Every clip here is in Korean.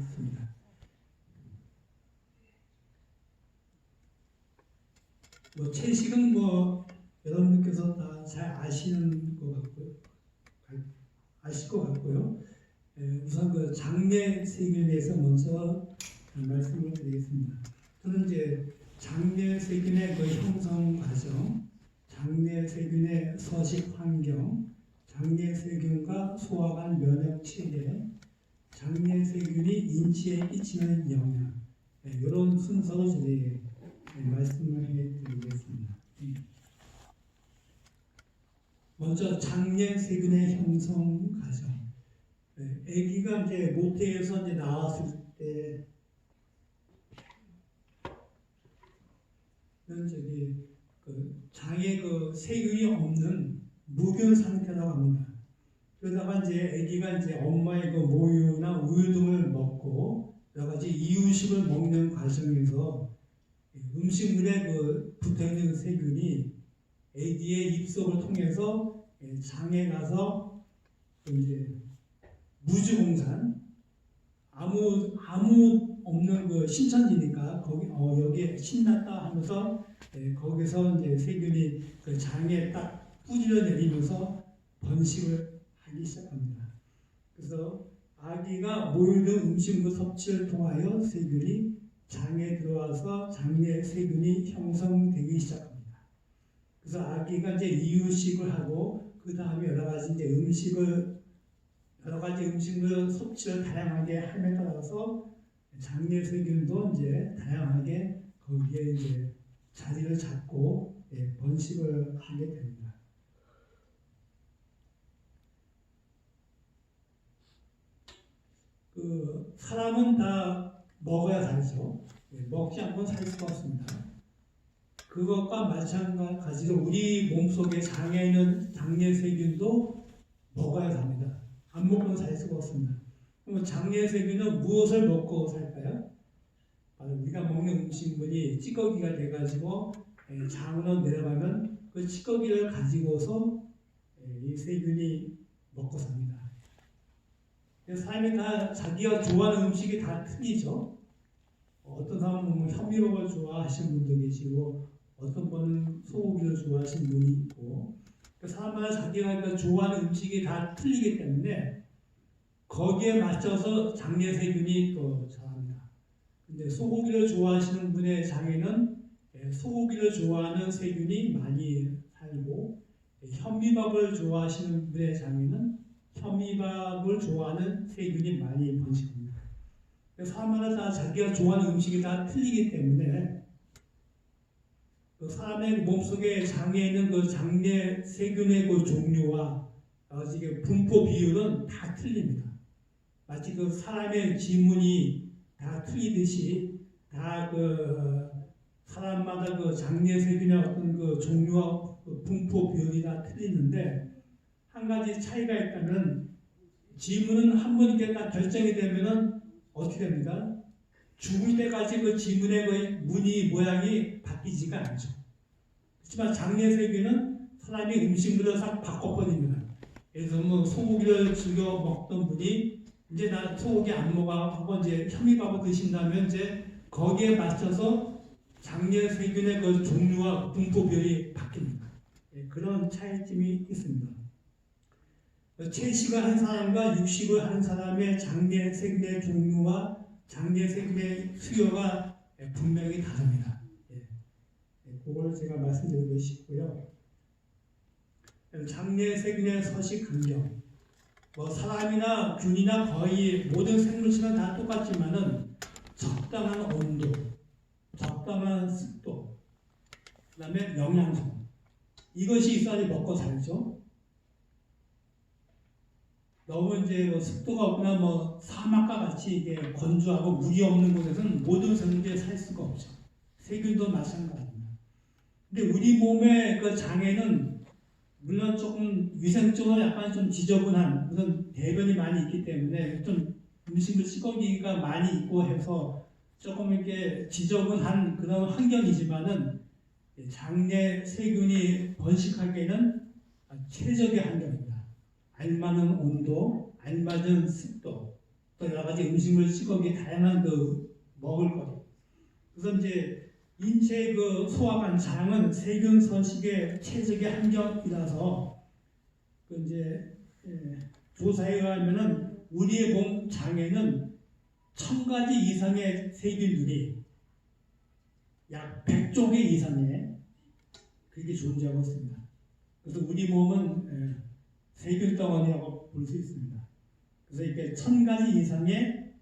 있습니다. 채식은 여러분들께서 다 잘 아시는 것 같고요. 아실 것 같고요. 우선 그 장내 세균에 대해서 먼저 말씀을 드리겠습니다. 저는 이제 장내 세균의 그 형성 과정, 장내 세균의 서식 환경, 장내 세균과 소화관 면역 체계, 장내 세균이 인체에 끼치는 영향, 이런 순서로 저희 말씀을 해드리겠습니다. 먼저 장내 세균의 형성 과정. 아기가 이제 모태에서 이제 나왔을 때는 장에 그 세균이 없는 무균 상태라고 합니다. 그러다가 이제 아기가 이제 엄마의 그 모유나 우유 등을 먹고 여러 가지 이유식을 먹는 과정에서 음식물에 붙어있는 세균이 아기의 입속을 통해서 장에 가서 이제 무주공산 아무 없는 그 신천지니까 여기에 신났다 하면서 거기서 이제 세균이 그 장에 딱 뿌리를 내리면서 번식을 하기 시작합니다. 그래서 아기가 모유 등 음식물 섭취를 통하여 세균이 장에 들어와서 장내 세균이 형성되기 시작합니다. 그래서 아기가 이제 이유식을 하고 그 다음에 여러 가지 음식물 섭취를 다양하게 함에 따라서 장내 세균도 이제 다양하게 거기에 이제 자리를 잡고 번식을 하게 됩니다. 사람은 다 먹어야 살죠. 먹지 않고는 살 수가 없습니다. 그것과 마찬가지로 우리 몸속에 장에 있는 장내 세균도 먹어야 삽니다. 안 먹고는 살 수가 없습니다. 그럼 장내 세균은 무엇을 먹고 살까요? 바로 우리가 먹는 음식물이 찌꺼기가 돼가지고 장으로 내려가면 그 찌꺼기를 가지고서 이 세균이 먹고 삽니다. 사람이 다 자기가 좋아하는 음식이 다 틀리죠. 어떤 사람은 현미밥을 좋아하시는 분도 계시고 어떤 분은 소고기를 좋아하시는 분이 있고 사람마다 자기가 좋아하는 음식이 다 틀리기 때문에 거기에 맞춰서 장내 세균이 또 자랍니다. 근데 소고기를 좋아하시는 분의 장에는 소고기를 좋아하는 세균이 많이 살고 현미밥을 좋아하시는 분의 장에는 현미밥을 좋아하는 세균이 많이 번식합니다. 사람마다 다 자기가 좋아하는 음식이 다 틀리기 때문에 사람의 몸속에 장에 있는 그 장내 세균의 그 종류와 분포 비율은 다 틀립니다. 마치 그 사람의 지문이 다 틀리듯이 다 사람마다 그 장내 세균의 어떤 그 종류와 그 분포 비율이 다 틀리는데 한 가지 차이가 있다면 지문은 한 번 이렇게 딱 결정이 되면은 어떻게 됩니까? 죽을 때까지 그 지문의 그 무늬 모양이 바뀌지가 않죠. 그렇지만 장내 세균은 사람이 음식물을 싹 바꿔버립니다. 그래서 소고기를 즐겨 먹던 분이 이제 나 소고기 안 먹어 하고 이제 현미밥을 드신다면 이제 거기에 맞춰서 장내 세균의 그 종류와 분포별이 바뀝니다. 그런 차이점이 있습니다. 채식을 한 사람과 육식을 하는 사람의 장내 세균의 종류와 장내 세균의 수요가 분명히 다릅니다. 그걸 제가 말씀드리고 싶고요. 장내 세균의 서식 환경, 사람이나 균이나 거의 모든 생물체는 다 똑같지만은 적당한 온도, 적당한 습도, 그 다음에 영양소, 이것이 있어야지 먹고 살죠. 너무 이제 습도가 없거나 사막과 같이 이게 건조하고 물이 없는 곳에서는 모든 생물들이 살 수가 없죠. 세균도 마찬가지입니다. 근데 우리 몸의 그 장에는 물론 조금 위생적으로 약간 좀 지저분한 무슨 대변이 많이 있기 때문에 좀 음식물 찌꺼기가 많이 있고 해서 조금 이렇게 지저분한 그런 환경이지만은 장내 세균이 번식하기에는 최적의 환경입니다. 알맞은 온도, 알맞은 습도, 또 여러 가지 음식물, 찌꺼기, 다양한 먹을거리. 그래서 이제 인체 소화관 장은 세균 서식의 최적의 환경이라서 이제 조사에 의하면은 우리의 몸 장에는 1000가지 이상의 세균들이 약 100조 개 이상의 그게 존재하고 있습니다. 그래서 우리 몸은 세균 덩어리라고 볼 수 있습니다. 그래서 이렇게 1000가지 이상의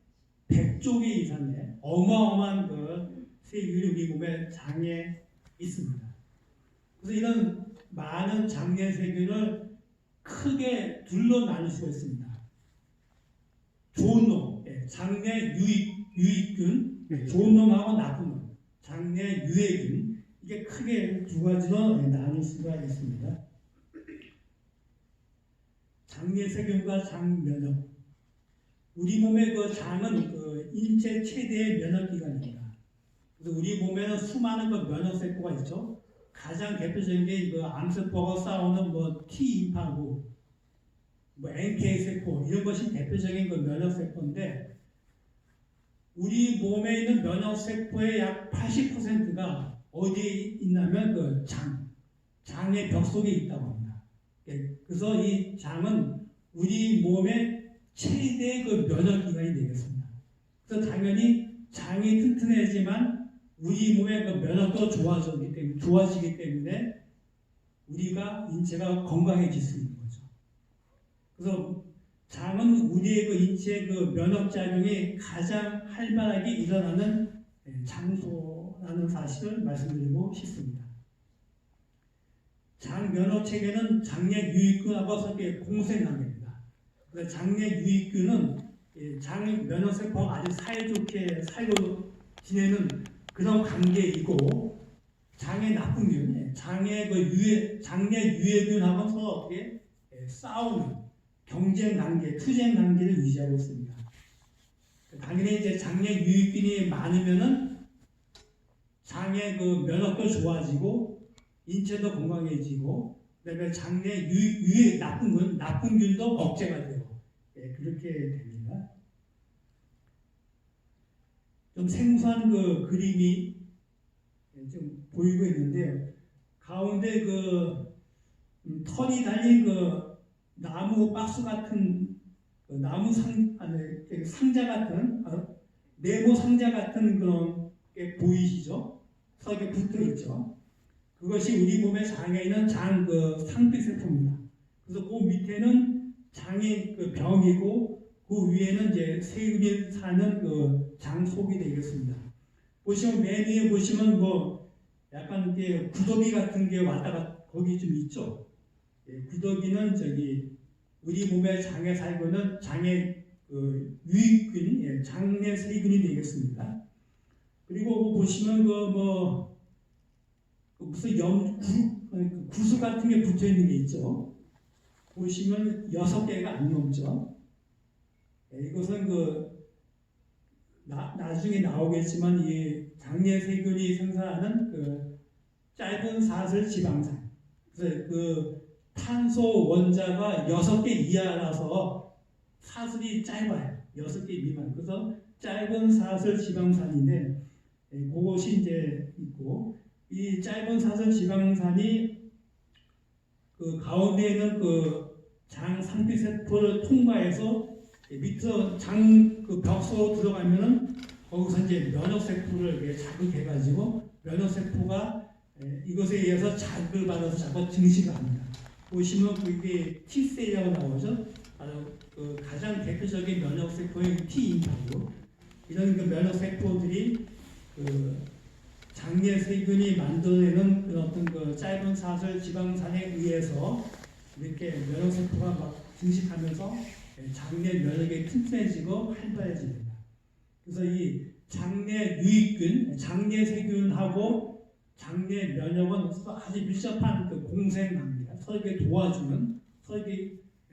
100조 개 이상의 어마어마한 세균이 우리 몸의 장에 있습니다. 그래서 이런 많은 장내 세균을 크게 둘로 나눌 수가 있습니다. 좋은 놈, 장내 유익균, 좋은 놈하고 나쁜 놈, 장내 유해균, 이게 크게 두 가지로 나눌 수가 있습니다. 장내 세균과 장 면역. 우리 몸의 장은 인체 최대의 면역 기관입니다. 그래서 우리 몸에는 수많은 면역 세포가 있죠. 가장 대표적인 게 암세포가 싸우는 T인파구, NK 세포 이런 것이 대표적인 면역 세포인데 우리 몸에 있는 면역 세포의 약 80%가 어디에 있냐면 장의 벽 속에 있다고 합니다. 그래서 이 장은 우리 몸의 최대의 면역 기관이 되겠습니다. 그래서 당연히 장이 튼튼해지만 우리 몸의 면역도 좋아지기 때문에 우리가 인체가 건강해질 수 있는 거죠. 그래서 장은 우리의 인체의 면역 작용이 가장 활발하게 일어나는 장소라는 사실을 말씀드리고 싶습니다. 장 면역 체계는 장내 유익균하고 섞여 공생 관계입니다. 그래서 장내 유익균은 장 면역 세포가 아주 사이좋게 살고 지내는 그런 관계이고 장의 나쁜 균, 장내 유해균하고 서로 어떻게 싸우는 경쟁 관계, 투쟁 관계를 유지하고 있습니다. 당연히 이제 장내 유익균이 많으면은 장의 면역도 좋아지고 인체도 건강해지고 그다음에 장내 나쁜 균도 억제가 되고 그렇게 됩니다. 좀 생소한 그림이 좀 보이고 있는데요. 가운데 털이 달린 나무 박스 같은 나무 상자 같은 네모 상자 같은 그런 게 보이시죠? 서게 붙어 있죠. 그것이 우리 몸의 장에 있는 상피세포입니다. 그래서 그 밑에는 장의 병이고 그 위에는 이제 세균이 사는 장 속이 되겠습니다. 보시면 맨 위에 보시면 약간 이게 구더기 같은 게 왔다가 거기 좀 있죠. 구더기는 우리 몸의 장에 살고 있는 장의 유익균, 장내 세균이 되겠습니다. 그리고 보시면 무슨 구슬 같은 게 붙어 있는 게 있죠. 보시면 6개가 안 넘죠. 이것은 나중에 나오겠지만 이 장내 세균이 생산하는 짧은 사슬 지방산. 그래서 탄소 원자가 6개 이하라서 사슬이 짧아요. 6개 미만. 그래서 짧은 사슬 지방산인데 그것이 이제 있고 이 짧은 사슬 지방산이 가운데 있는 장 상피세포를 통과해서 밑으로 장 벽 속으로 들어가면은 거기서 이제 면역세포를 자극해가지고 면역세포가 이것에 의해서 자극을 받아서 자꾸 증식을 합니다. 보시면 그게 T셀이라고 나오죠. 바로 가장 대표적인 면역세포인 T인파구. 이런 면역세포들이 장내 세균이 만들어내는 어떤 짧은 사슬 지방산에 의해서 이렇게 면역세포가 막 증식하면서 장내 면역이 튼튼해지고 활발해집니다. 그래서 이 장내 유익균, 장내 세균하고 장내 면역은 아주 밀접한 공생 관계다. 서로 도와주는, 서로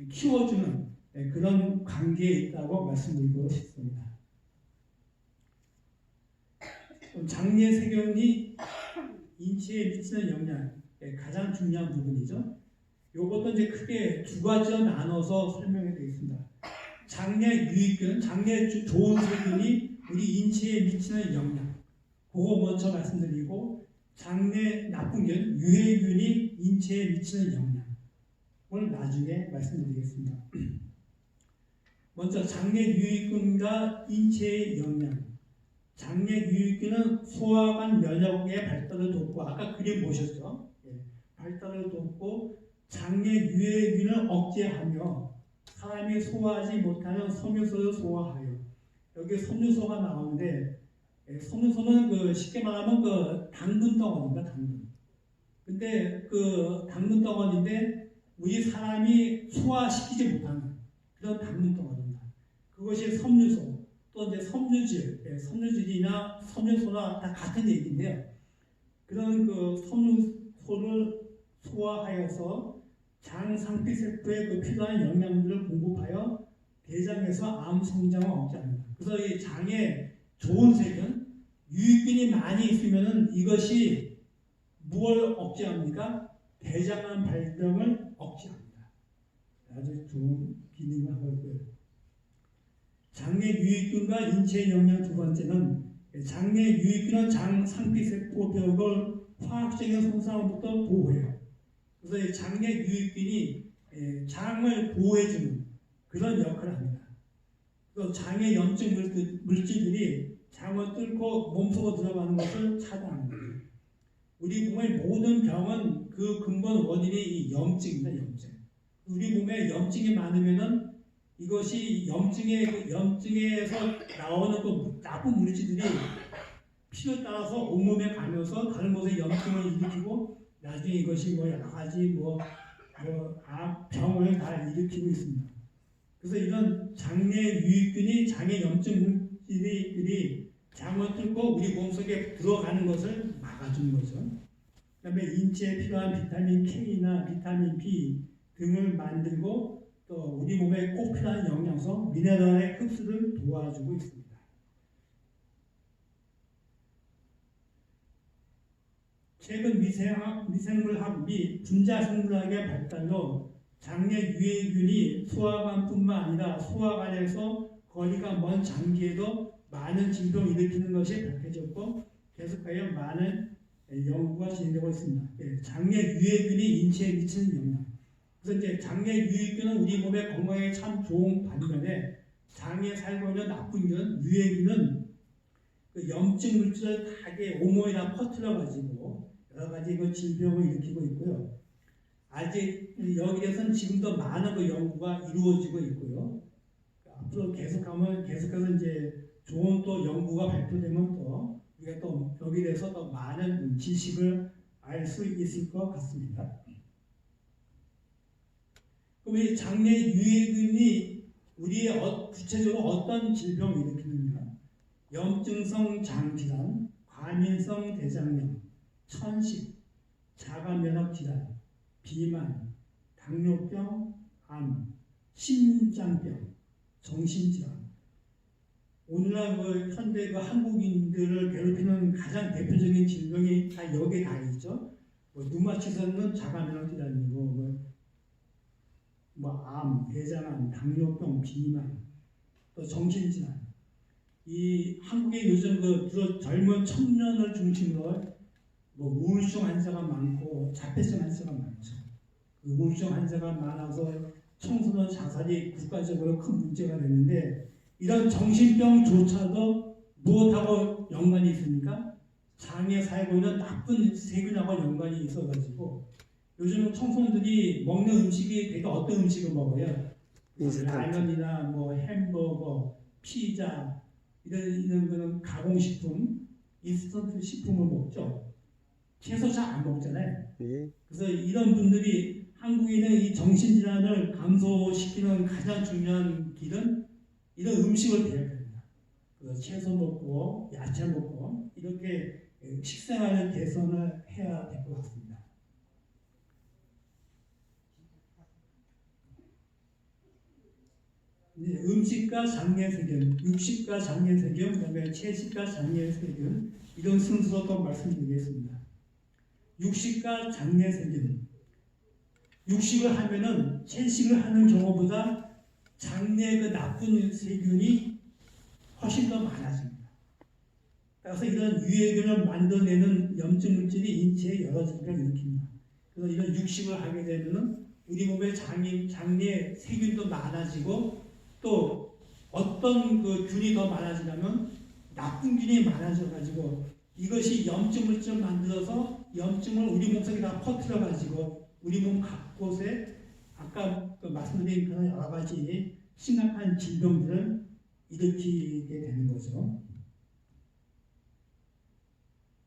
키워주는 그런 관계에 있다고 말씀드리고 싶습니다. 장내 세균이 인체에 미치는 영향 가장 중요한 부분이죠. 이것도 이제 크게 두 가지로 나눠서 설명해 드리겠습니다. 장내 유익균, 장내 좋은 세균이 우리 인체에 미치는 영향, 그거 먼저 말씀드리고, 장내 나쁜 균, 유해균이 인체에 미치는 영향을 나중에 말씀드리겠습니다. 먼저 장내 유익균과 인체의 영향. 장내 유익균은 소화관 면역의 발달을 돕고, 아까 그림 보셨죠? 발달을 돕고 장내 유해균을 억제하며 사람이 소화하지 못하는 섬유소를 소화하여. 여기 섬유소가 나오는데, 섬유소는 그 쉽게 말하면 그 당분 덩어리입니다. 당분. 근데 그 당분 덩어리인데 우리 사람이 소화시키지 못하는 그런 당분 덩어리입니다. 그것이 섬유소, 또 이제 섬유질, 섬유질이나 섬유소나 다 같은 얘기인데요. 그런 그 섬유소를 소화하여서 장 상피세포에 그 필요한 영양분을 공급하여 대장에서 암 성장을 억제합니다. 그래서 이 장에 좋은 세균, 유익균이 많이 있으면은 이것이 무엇을 억제합니까? 대장암 발병을 억제합니다. 아주 좋은 기능을 하고 있고요. 장내 유익균과 인체 영양 두 번째는, 장내 유익균은 장 상피세포 벽을 화학적인 손상으로부터 보호해요. 그래서 이 장내 유익균이 장을 보호해주는 그런 역할을 합니다. 또 장의 염증 물질들이 장을 뚫고 몸속으로 들어가는 것을 차단합니다. 우리 몸의 모든 병은 그 근본 원인이 이 염증입니다. 염증. 우리 몸에 염증이 많으면은 이것이 염증에서 나오는 그 나쁜 물질들이 피를 따라서 온몸에 가면서 다른 곳에 염증을 일으키고 나중에 이것이 뭐 여러 가지 병을 다 일으키고 있습니다. 그래서 이런 장내 유익균이 장의 염증 물질들이 장을 뚫고 우리 몸속에 들어가는 것을 막아주는 거죠. 그다음에 인체에 필요한 비타민 K나 비타민 B 등을 만들고 또 우리 몸에 꼭 필요한 영양소, 미네랄의 흡수를 도와주고 있습니다. 최근 미생물학 및 분자생물학의 발달로 장내 유해균이 소화관뿐만 아니라 소화관에서 거리가 먼 장기에도 많은 질병을 일으키는 것이 밝혀졌고 계속하여 많은 연구가 진행되고 있습니다. 장내 유해균이 인체에 미치는 영향. 그래서 이제 장내 유해균은 우리 몸의 건강에 참 좋은 반면에 장에 살고 있는 나쁜 균, 유해균은 그 염증 물질을 다게 온몸에 다 퍼뜨려 가지고 여러 가지 그 질병을 일으키고 있고요. 아직 여기에서는 지금도 많은 그 연구가 이루어지고 있고요. 앞으로 계속해서 이제 좋은 또 연구가 발표되면 또 우리가 또 여기에 대해서 더 많은 지식을 알 수 있을 것 같습니다. 그럼 이 장내 유해균이 우리의 구체적으로 어떤 질병을 일으키느냐? 염증성 장질환, 과민성 대장염, 천식, 자가면역 질환, 비만, 당뇨병, 암, 심장병, 정신질환. 오늘날 그 현대 그 한국인들을 괴롭히는 가장 대표적인 질병이 다 여기에 다 있죠. 류마티스는 자가면역 질환이고, 암, 대장암, 당뇨병, 비만, 또 정신질환. 이 한국의 요즘 그 젊은 청년을 중심으로 우울증 환자가 많고 자폐증 환자가 많죠. 그 우울증 환자가 많아서 청소년 자살이 국가적으로 큰 문제가 되는데 이런 정신병조차도 무엇하고 연관이 있습니까? 장에 살고 있는 나쁜 세균하고 연관이 있어가지고 요즘 청소년들이 먹는 음식이 되게 어떤 음식을 먹어요? 라면이나 햄버거, 피자 이런 그런 가공식품, 인스턴트 식품을 먹죠. 채소 잘 안 먹잖아요. 그래서 이런 분들이 한국인의 이 정신질환을 감소시키는 가장 중요한 길은 이런 음식을 배워야 됩니다. 그래서 채소 먹고 야채 먹고 이렇게 식생활을 개선을 해야 될 것 같습니다. 음식과 장내세균, 육식과 장내세균, 그다음에 채식과 장내세균 이런 순서로 또 말씀드리겠습니다. 육식과 장내세균. 육식을 하면은 채식을 하는 경우보다 장내 그 나쁜 세균이 훨씬 더 많아집니다. 따라서 이런 유해균을 만들어내는 염증 물질이 인체에 여러 질병을 일으킵니다. 그래서 이런 육식을 하게 되면 우리 몸의 장내 세균도 많아지고 또 어떤 그 균이 더 많아지냐면 나쁜 균이 많아져가지고 이것이 염증 물질을 만들어서 염증을 우리 몸속에 다 퍼뜨려가지고 우리 몸 곳곳에 아까 그 말씀드린 그런 여러 가지 심각한 질병들을 일으키게 되는 거죠.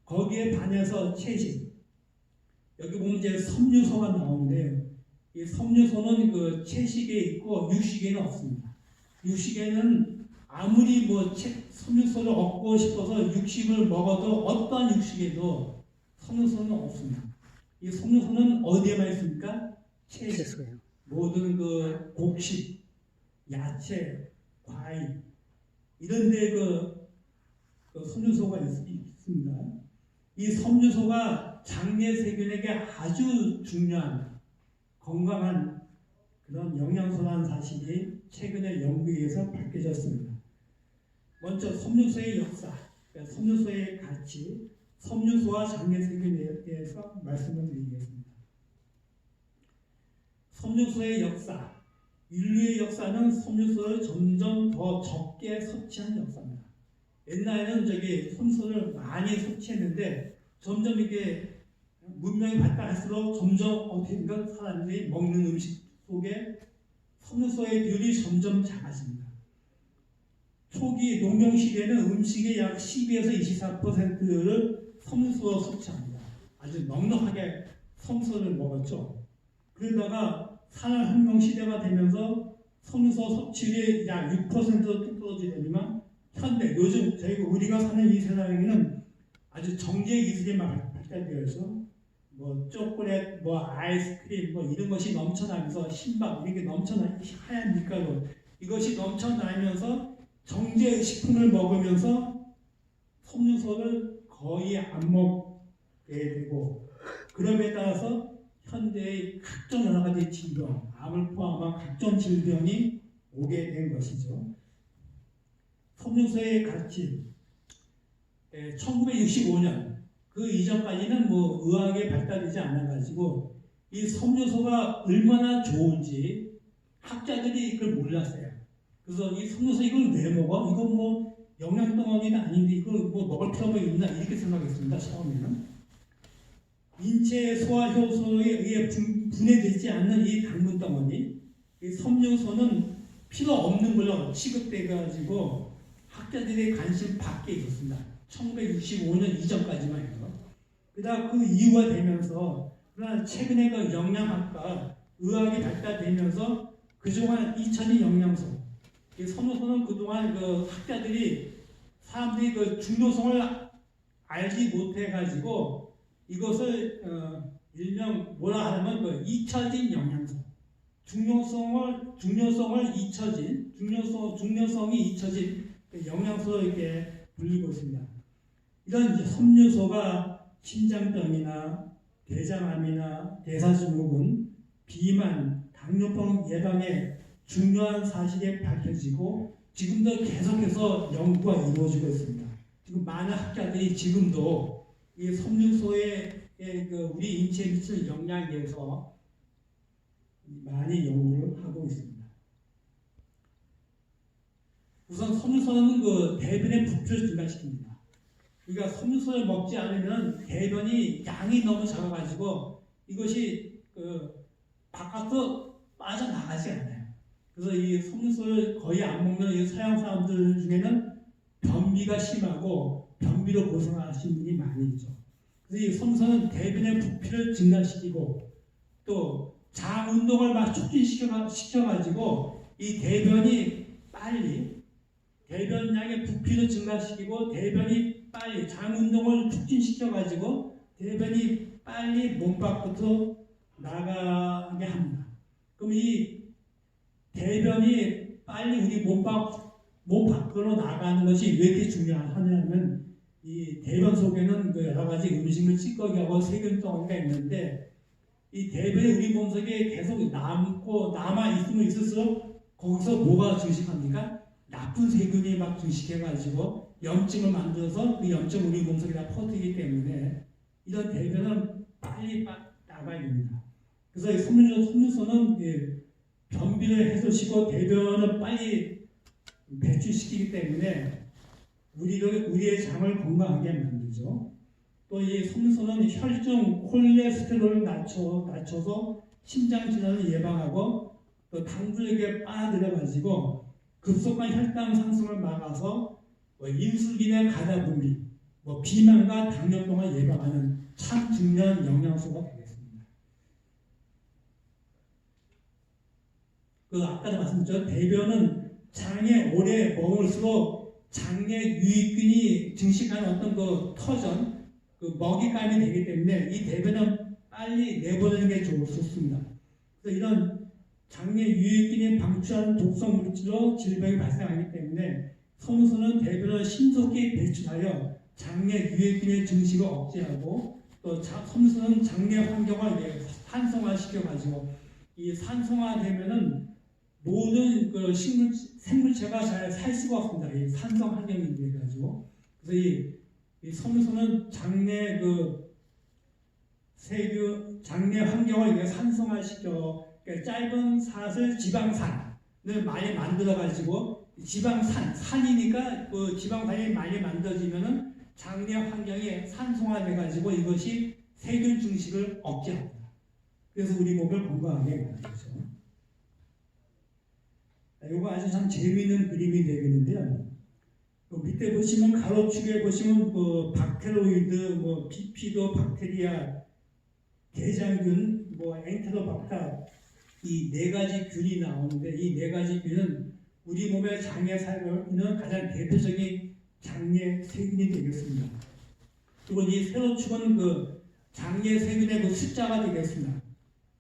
거기에 반해서 채식. 여기 보면 이제 섬유소가 나오는데요. 이 섬유소는 그 채식에 있고 육식에는 없습니다. 육식에는 아무리 뭐 섬유소를 얻고 싶어서 육식을 먹어도 어떠한 육식에도 섬유소는 없습니다. 이 섬유소는 어디에만 있습니까? 채식. 모든 그 곡식, 야채, 과일 이런 데 그 섬유소가 있습니다. 이 섬유소가 장내 세균에게 아주 중요한 건강한 그런 영양소라는 사실이 최근에 연구에 의해서 밝혀졌습니다. 먼저 섬유소의 역사, 섬유소의 가치, 섬유소와 장내 세균에 대해서 말씀을 드리겠습니다. 섬유소의 역사, 인류의 역사는 섬유소를 점점 더 적게 섭취한 역사입니다. 옛날에는 섬유소를 많이 섭취했는데 점점 이게 문명이 발달할수록 점점 어떻게 된가 사람들이 먹는 음식 속에 섬유소의 비율이 점점 작아집니다. 초기 농경 시대에는 음식의 약 12에서 24%를 섬유소로 섭취합니다. 아주 넉넉하게 섬유소를 먹었죠. 그러다가 산업혁명 시대가 되면서 섬유소 섭취율이 약 6%로 뚝 떨어지더니만 현대 요즘 우리가 사는 이 세상에는 아주 정제 기술이 발달되어 있어. 뭐 초콜릿, 뭐 아이스크림, 뭐 이런 것이 넘쳐나면서 신밥 이런 게 넘쳐나 하얀 밀가루 이것이 넘쳐나면서 정제 식품을 먹으면서 섬유소를 거의 안 먹게 되고 그럼에 따라서 현대의 각종 여러 가지 질병, 암을 포함한 각종 질병이 오게 된 것이죠. 섬유소의 가치 1965년 그 이전까지는 뭐 의학이 발달되지 않아가지고 이 섬유소가 얼마나 좋은지 학자들이 그걸 몰랐어요. 그래서 이 섬유소 이걸 왜 먹어? 이건 뭐 영양덩어리는 아닌데 이걸 뭐 먹을 필요가 있나 이렇게 생각했습니다. 처음에는 인체 소화 효소에 의해 분해되지 않는 이 당분 덩어리, 이 섬유소는 필요 없는 걸로 취급돼가지고 학자들의 관심 밖에 있었습니다. 1965년 이전까지만 해도. 그러다 그 이후가 되면서 그러나 최근에 그 영양학과 의학이 발달되면서 그동안 잊혀진 영양소, 이 섬유소는 그동안 그 학자들이 사람들이 그 중요성을 알지 못해가지고 이것을 일명 뭐라 하냐면 그 잊혀진 영양소, 중요성이 잊혀진 영양소로 이렇게 불리고 있습니다. 이런 섬유소가 심장병이나 대장암이나 대사증후군, 비만, 당뇨병 예방에 중요한 사실이 밝혀지고 지금도 계속해서 연구가 이루어지고 있습니다. 지금 많은 학자들이 지금도 이 섬유소의 우리 인체에 미치는 영향에 대해서 많이 연구를 하고 있습니다. 우선 섬유소는 그 대변의 부피를 증가시킵니다. 그러니까 섬유소를 먹지 않으면 대변이 양이 너무 작아가지고 이것이 바깥으로 빠져나가지 않아요. 그래서 이 섬유소를 거의 안 먹는 이 서양 사람들 중에는 변비가 심하고 변비로 고생하시는 분이 많이 있죠. 그래서 이 섬유소는 대변의 부피를 증가시키고 또 장 운동을 막 촉진시켜가지고 이 대변이 빨리 대변량의 부피를 증가시키고 대변이 빨리 장 운동을 촉진시켜가지고 대변이 빨리 몸 밖으로 나가게 합니다. 그럼 이 대변이 빨리 우리 몸 밖으로 나가는 것이 왜 이렇게 중요하냐면 이 대변 속에는 그 여러 가지 음식물 찌꺼기하고 세균 덩어리가 있는데 이 대변이 우리 몸속에 계속 남아 있으면 있을수록 거기서 뭐가 증식합니까? 나쁜 세균이 막 증식해가지고 염증을 만들어서 그 염증 우리 몸속에 다 퍼뜨리기 때문에 이런 대변은 빨리 나가야 됩니다. 그래서 이 섬유소는 변비를 해소시키고 대변을 빨리 배출시키기 때문에 우리의 장을 건강하게 만들죠. 또 이 섬유소는 혈중 콜레스테롤을 낮춰서 심장 질환을 예방하고 또 당들에게 빨아들여가지고 급속한 혈당 상승을 막아서 인슐린의 가다 분비, 비만과 당뇨병을 예방하는 참 중요한 영양소가 되겠습니다. 아까도 말씀드렸죠. 대변은 장에 오래 머물수록 장내 유익균이 증식하는 어떤 터전, 먹잇감이 되기 때문에 이 대변은 빨리 내보내는 게 좋습니다. 그래서 이런 장내 유익균이 방출하는 독성 물질로 질병이 발생하기 때문에 섬유소는 대변을 신속히 배출하여 장내 유익균의 증식을 억제하고 또 섬유소는 장내 환경을 산성화시켜가지고 이 산성화되면은 모든 생물체가 잘 살 수가 없습니다. 이 산성 환경이 돼가지고 그래서 이 섬유소는 장내 장내 환경을 위해 산성화시켜 짧은 사슬 지방산을 많이 만들어가지고 산이니까 지방산이 많이 만들어지면은 장내 환경이 산성화돼가지고 이것이 세균 증식을 억제합니다. 그래서 우리 몸을 건강하게 만들죠. 이거 아주 참 재미있는 그림이 되겠는데요. 밑에 보시면 가로축에 보시면 박테로이드, 비피도 박테리아, 대장균, 엔테로박터 이 네 가지 균이 나오는데 이 네 가지 균은 우리 몸의 장에 살고 있는 가장 대표적인 장내 세균이 되겠습니다. 그리고 이 세로축은 장내 세균의 숫자가 되겠습니다.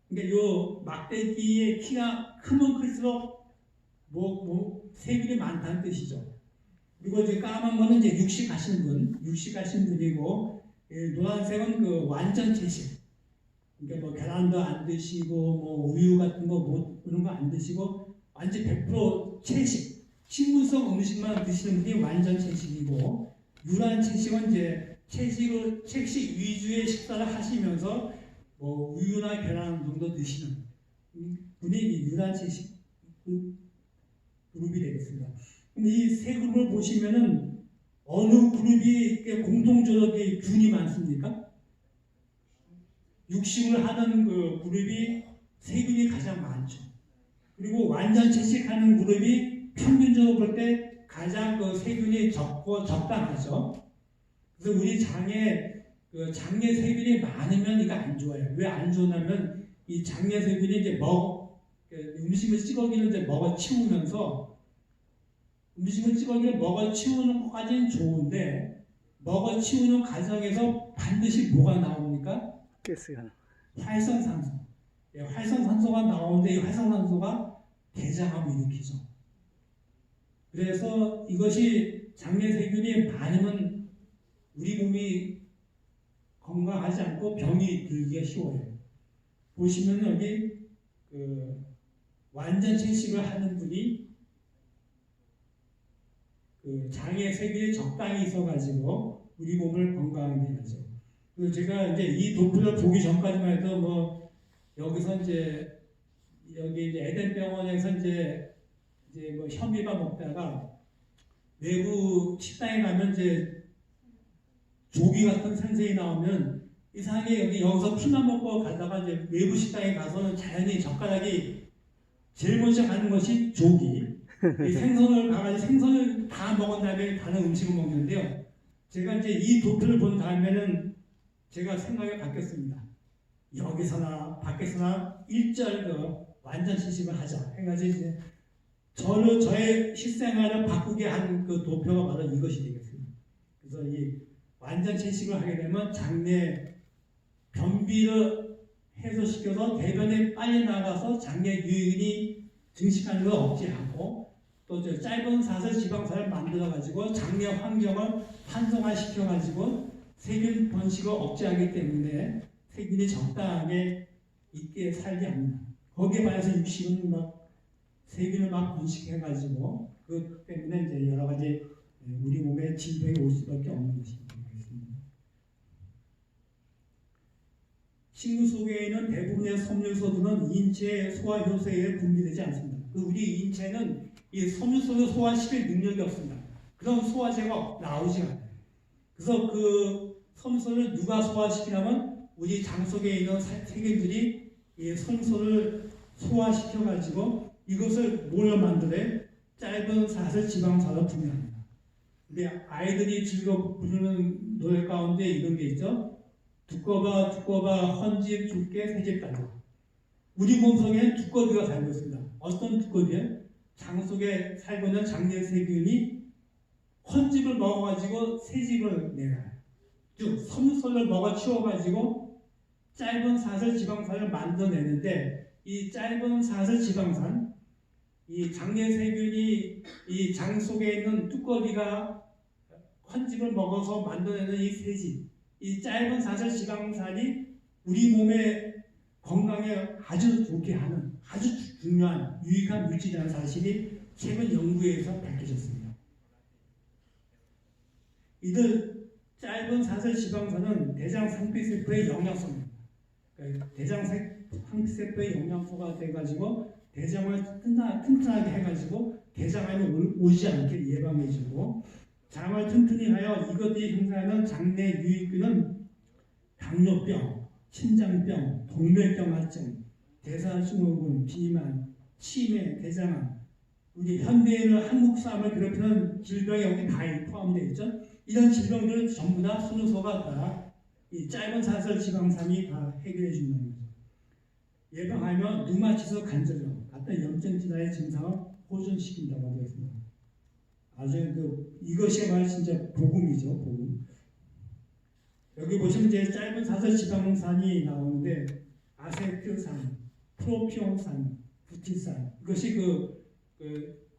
그러니까 요 막대기의 키가 크면 클수록 세균이 많다는 뜻이죠. 그리고 이제 까만 거는 이제 육식 하시는 분이고, 노란색은 완전 채식. 그러니까 계란도 안 드시고, 우유 같은 거, 그런 거 안 드시고, 완전 100% 채식. 식물성 음식만 드시는 분이 완전 채식이고, 유란 채식은 이제 채식 위주의 식사를 하시면서, 우유나 계란 정도 드시는 분이 유란 채식 그룹이 되겠습니다. 근데 이 세 그룹을 보시면은 어느 그룹이 공통적으로 균이 많습니까? 육식을 하는 그룹이 세균이 가장 많죠. 그리고 완전 채식하는 그룹이 평균적으로 볼 때 가장 세균이 적고 적당하죠. 그래서 우리 장에 장내 세균이 많으면 이거 안 좋아요. 왜 안 좋냐면 이 장내 세균이 이제 음식을 찌꺼기를 이제 먹어치우면서 음식을 찌꺼기를 먹어치우는 것까지는 좋은데 먹어치우는 과정에서 반드시 뭐가 나옵니까? 가스가 활성산소. 활성산소가 나오는데 이 활성산소가 대장암을 일으키죠. 그래서 이것이 장내 세균이 많으면 우리 몸이 건강하지 않고 병이 들기가 쉬워요. 보시면 여기 완전 채식을 하는 분이 장에 세균이 적당히 있어가지고 우리 몸을 건강하게 하죠. 그래서 제가 이제 이 도표를 보기 전까지만 해도 여기서 여기 에덴병원에서 이제 현미밥 먹다가 외부 식당에 가면 조기 같은 생선이 나오면 이상하게 여기서 피만 먹고 가다가 이제 외부 식당에 가서는 자연히 젓가락이 제일 먼저 가는 것이 조기. 이 생선을 가가지고 생선을 다 먹은 다음에 다른 음식을 먹는데요. 제가 이제 이 도표를 본 다음에는 제가 생각이 바뀌었습니다. 여기서나 밖에서나 일절 완전 채식을 하자 해가지고 이제 저의 식생활을 바꾸게 한 도표가 바로 이것이 되겠습니다. 그래서 이 완전 채식을 하게 되면 장내 변비를 해소시켜서 대변에 빨리 나가서 장내 유익균이 증식하는 걸 억제하고 또 짧은 사슬 지방산을 만들어 가지고 장내 환경을 산성화시켜 가지고 세균 번식을 억제하기 때문에 세균이 적당하게 있게 살게 합니다. 거기에 반해서 육식은 세균을 막 분식해가지고 그것 때문에 이제 여러 가지 우리 몸에 질병이 올 수밖에 없는 것이 되겠습니다. 식물 속에 있는 대부분의 섬유소들은 인체의 소화 효소에 분비되지 않습니다. 우리 인체는 이 섬유소를 소화시킬 능력이 없습니다. 그런 소화제가 나오지 않아요. 그래서 그 섬유소를 누가 소화시키냐면 우리 장 속에 있는 세균들이 이 섬유소를 소화시켜가지고 이것을 뭘로 만들어요? 짧은 사슬 지방산으로 분해합니다. 근데 아이들이 즐겨 부르는 노래 가운데 이런 게 있죠. 두꺼봐 두꺼봐 헌집 줄게 새집 달라. 우리 몸속에는 두꺼비가 살고 있습니다. 어떤 두꺼비요? 장 속에 살고 있는 장내세균이 헌집을 먹어가지고 새집을 내놔요. 즉 섬유소를 먹어치워가지고 짧은 사슬 지방산을 만들어내는데 이 짧은 사슬 지방산, 이 장내세균이 이 장 속에 있는 두꺼비가 헌집을 먹어서 만들어내는 이 새집, 이 짧은 사슬 지방산이 우리 몸의 건강에 아주 좋게 하는 아주 중요한 유익한 물질이라는 사실이 최근 연구에서 밝혀졌습니다. 이들 짧은 사슬 지방산은 대장 상피세포의 영양소입니다. 그러니까 대장 상피세포의 영양소가 돼가지고 대장을 튼튼하게 해가지고 대장암이 오지 않게 예방해주고 장을 튼튼히 하여 이것들이 형성하는 장내 유익균은 당뇨병, 심장병, 동맥경화증, 대사증후군, 비만, 치매, 대장암, 우리 현대인을 한국 사람을 괴롭히는 질병이 여기 다 포함되어 있죠. 이런 질병들은 전부 다 순호소가 다 이 짧은 사슬 지방산이 다 해결해 준다는 거죠. 예방하면 류마티스 관절염 같은 염증 질환의 증상을 호전시킨다고 하고 있습니다. 아주 이것이야말로 진짜 복음이죠, 복음. 여기 보시면 이제 짧은 사슬 지방산이 나오는데 아세틸산, 프로피온산, 부티산 이것이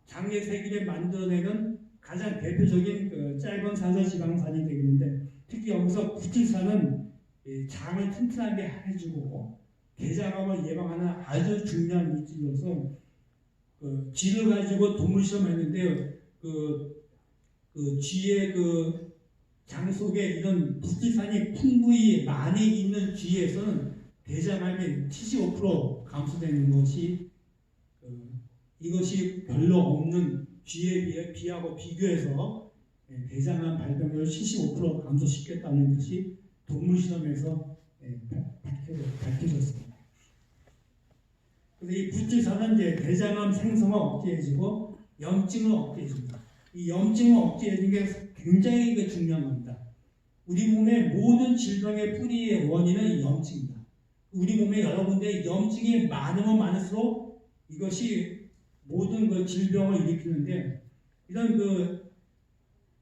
장내 세균에 만들어내는 가장 대표적인 짧은 사슬 지방산이 되겠는데 특히 여기서 부티산은 장을 튼튼하게 해주고 대장암을 예방하는 아주 중요한 물질로서 쥐를 가지고 동물 실험했는데요. 쥐의 장 속에 이런 부티산이 풍부히 많이 있는 쥐에서는 대장암이 75% 감소되는 것이 이것이 별로 없는 쥐에 비교해서 대장암 발병률을 75% 감소시켰다는 것이 동물 실험에서 밝혀졌습니다. 그래서 이 부티산은 이제 대장암 생성을 억제해주고 염증을 억제해줍니다. 이 염증을 억제해주는 게 굉장히 중요한 겁니다. 우리 몸의 모든 질병의 뿌리의 원인은 이 염증입니다. 우리 몸에 여러 군데 염증이 많으면 많을수록 이것이 모든 질병을 일으키는데 이런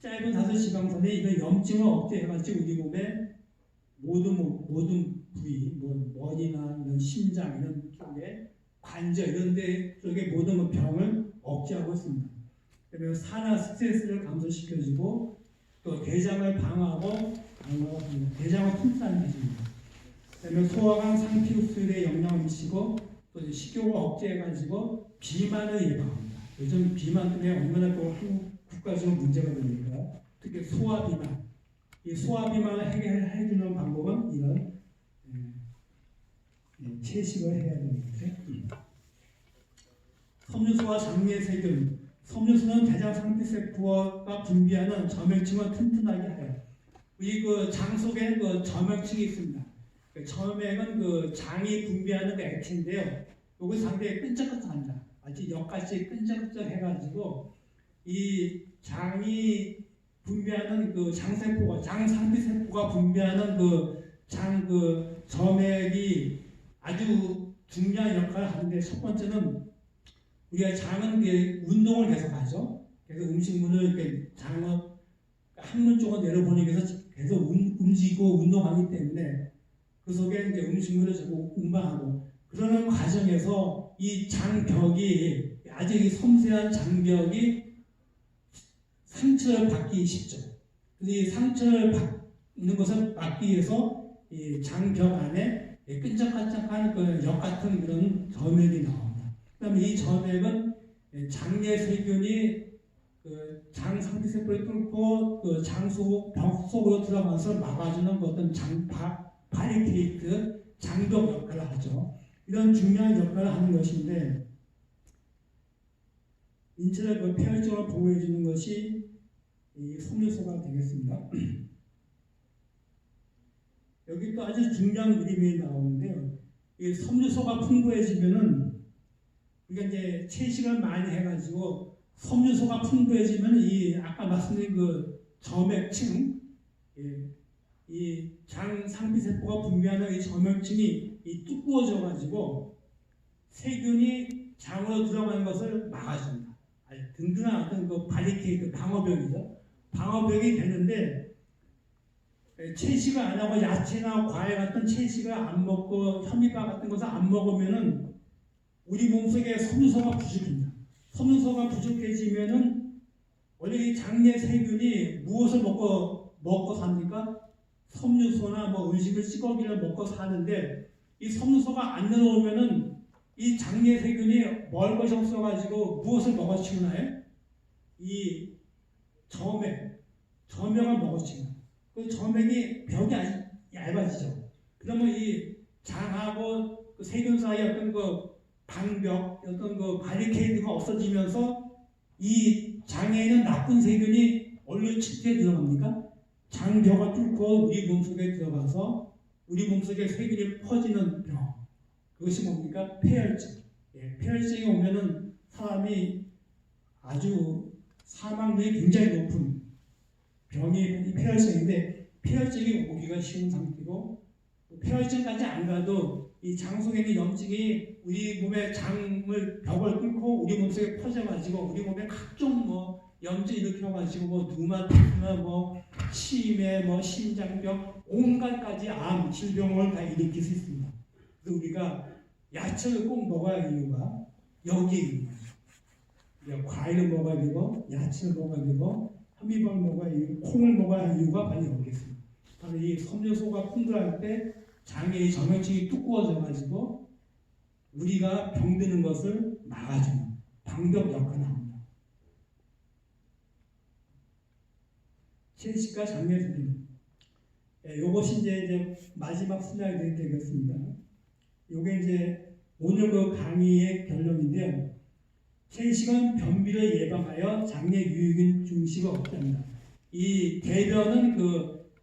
짧은 사슬 지방산에 이런 염증을 억제해가지고 우리 몸의 모든 부위, 머리나 이런 심장 이런 쪽에 관절 이런 데 쪽에 모든 병을 억제하고 있습니다. 그러면 산화 스트레스를 감소시켜주고 또 대장을 방어하고 대장을 튼튼하게 해줍니다. 그다음에 소화관 상피 흡수율에 영향을 미치고 또 식욕을 억제해가지고 비만을 예방합니다. 요즘 비만 때문에 얼마나 또 한국 국가적으로 문제가 됩니까? 특히 소화비만. 이 소화비만을 해결해주는 방법은 이런 채식을 해야 되는 거죠. 섬유소와 장내세균. 섬유소는 대장 상피세포가 분비하는 점액층을 튼튼하게 해요. 우리 장 속에 점액층이 있습니다. 점액은 장이 분비하는 액체인데요. 요거 상당히 끈적끈적합니다. 아주 역같이 끈적끈적해가지고 이 장이 분비하는 장세포가 장상피세포가 분비하는 장 점액이 아주 중요한 역할을 하는데 첫 번째는 우리가 장은 운동을 계속 하죠. 그래서 음식물을 이렇게 장을 항문 쪽으로 내려보내기 위해서 계속 움직이고 운동하기 때문에 그 속에 이제 음식물을 자꾸 운반하고 그러는 과정에서 이 장벽이 아주 섬세한 장벽이 상처를 받기 쉽죠. 그래서 이 상처를 받는 것을 막기 위해서 이 장벽 안에 끈적끈적한 역 같은 그런 점액이 나옵니다. 그다음에 이 점액은 장내 세균이 장 상피세포를 뚫고 장 벽 속으로 들어가서 막아주는 어떤 바리케이트 장벽 역할을 하죠. 이런 중요한 역할을 하는 것인데 인체를 폐혈증을 보호해주는 것이 이 섬유소가 되겠습니다. 여기 또 아주 중요한 그림이 나오는데요. 이 섬유소가 풍부해지면은 우리가 이제 채식을 많이 해가지고 섬유소가 풍부해지면 이 아까 말씀드린 점액층, 이 장 상피세포가 분비하는 이 점액층이 두꺼워져가지고 세균이 장으로 들어가는 것을 막아줍니다. 든든한 어떤 바리케이트 방어벽이죠. 방어벽이 되는데 채식을 안 하고 야채나 과일 같은 채식을 안 먹고 현미밥 같은 것을 안 먹으면은 우리 몸속에 섬유소가 부족합니다. 섬유소가 부족해지면은 원래 이 장내 세균이 무엇을 먹고 삽니까? 섬유소나 음식을 찌꺼기를 먹고 사는데 이 섬유소가 안 들어오면은 이 장내 세균이 먹을 것이 없어가지고 무엇을 먹어치우나요? 이 점액을 먹어치우나요? 그 점액이 벽이 아주 얇아지죠. 그러면 이 장하고 세균 사이 어떤 방벽, 어떤 바리케이드가 없어지면서 이 장에 있는 나쁜 세균이 얼른 쉽게 들어갑니까? 장벽을 뚫고 우리 몸속에 들어가서 우리 몸속에 세균이 퍼지는 병. 그것이 뭡니까? 폐혈증. 폐혈증이 오면은 사람이 아주 사망률이 굉장히 높은 병이 폐혈증인데 폐혈증이 오기가 쉬운 상태고 폐혈증까지 안 가도 이 장 속에 있는 염증이 우리 몸의 벽을 뚫고 우리 몸속에 퍼져가지고 우리 몸에 각종 염증 일으켜가지고 누마티나 치매 심장병 온갖까지 암 질병을 다 일으킬 수 있습니다. 그래서 우리가 야채를 꼭 먹어야 할 이유가 여기에 있는 거예요. 과일을 먹어야 되고 야채를 먹어야 되고 현미밥을 먹어야 되고 콩을 먹어야 할 이유가 바로 여기 있습니다. 바로 이 섬유소가 풍부할 때 장의 점액층이 두꺼워져가지고 우리가 병드는 것을 막아주는 방벽 역할을 합니다. 채식과 장내 세균. 이것이 이제 마지막 슬라이드가 되겠습니다. 이게 이제 오늘 강의의 결론인데요. 채식은 변비를 예방하여 장내 유해균 증식을 억제합니다. 이 대변은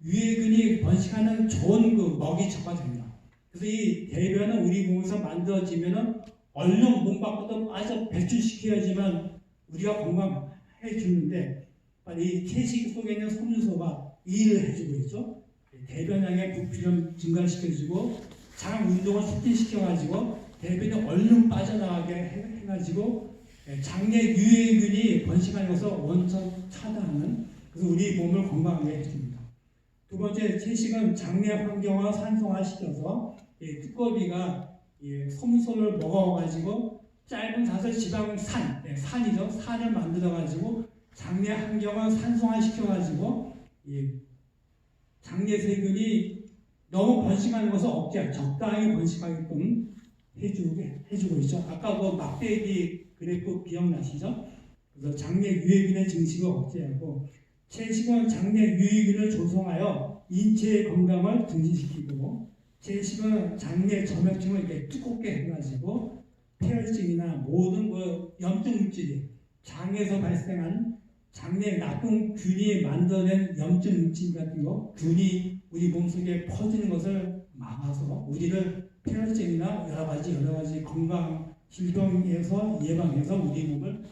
유해균이 번식하는 좋은 먹이처가 됩니다. 그래서 이 대변은 우리 몸에서 만들어지면은 얼른 몸 밖으로 빠져 배출시켜야지만 우리가 건강해 주는데 이 채식 속에 있는 섬유소가 이 일을 해주고 있죠. 대변량의 부피를 증가시켜주고 장 운동을 촉진시켜가지고 대변이 얼른 빠져나가게 해가지고 장내 유해균이 번식하는 것을 원천 차단하는 그래서 우리 몸을 건강하게 해줍니다. 두 번째, 채식은 장내 환경을 산성화시켜서 두꺼비가 섬유소를 먹어가지고 짧은 사슬 산이죠. 산을 만들어가지고 장내 환경을 산성화시켜가지고 장내 세균이 너무 번식하는 것을 억제하고 적당히 번식하게끔 해주고 있죠. 아까 막대기 그래프 기억나시죠? 그래서 장내 유해균의 증식을 억제하고 채식은 장내 유해균을 조성하여 인체의 건강을 증진시키고 채식은 장내 점액층을 이렇게 두껍게 해가지고 폐혈증이나 모든 염증 물질이 장에서 발생한 장내 나쁜 균이 만들어낸 염증 물질 같은 균이 우리 몸속에 퍼지는 것을 막아서 우리를 폐혈증이나 여러 가지 건강 질병에서 예방해서 우리 몸을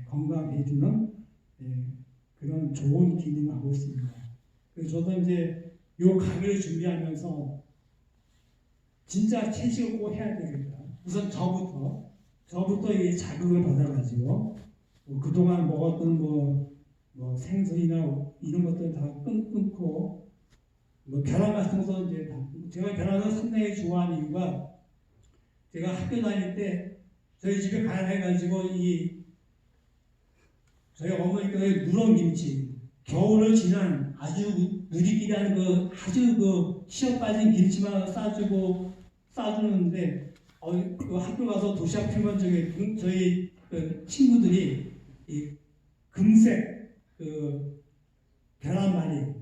건강해주는 그런 좋은 기능을 하고 있습니다. 그래서 저도 이제 이 강의를 준비하면서 진짜 채식을 꼭 해야 되겠다. 우선 저부터 이 자극을 받아가지고 그동안 먹었던 생선이나 이런 것들 다 끊고 계란 같은 것도 이제 제가 계란을 상당히 좋아하는 이유가 제가 학교 다닐 때 저희 집에 가야 해가지고 저희 어머니께서 누런 김치 겨울을 지난 아주 누리끼리한 아주 시험 빠진 김치만 싸주는데 학교 가서 도시락 풀면 저희 그 친구들이 이 금색 그 계란말이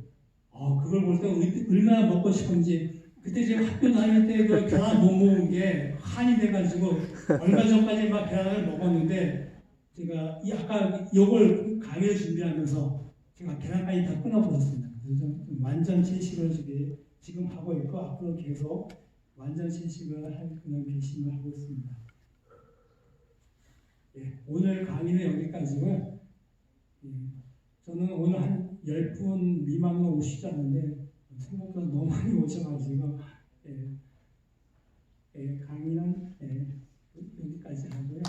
그걸 볼 때 얼마나 먹고 싶은지 그때 제가 학교 다닐 때 그 계란 못 먹은 게 한이 돼가지고 얼마 전까지 막 계란을 먹었는데 제가 아까 이걸 강의를 준비하면서 제가 계란까지 다 끊어버렸습니다. 그래서 좀 완전 채식을 지금 하고 있고 앞으로 계속 완전 채식을 할 그런 결심을 하고 있습니다. 예, 오늘 강의는 여기까지고요. 예, 저는 오늘 한 10분 미만으로 오시지 않는데 생각보다 너무 많이 오셔가지고 강의는 여기까지 하고요.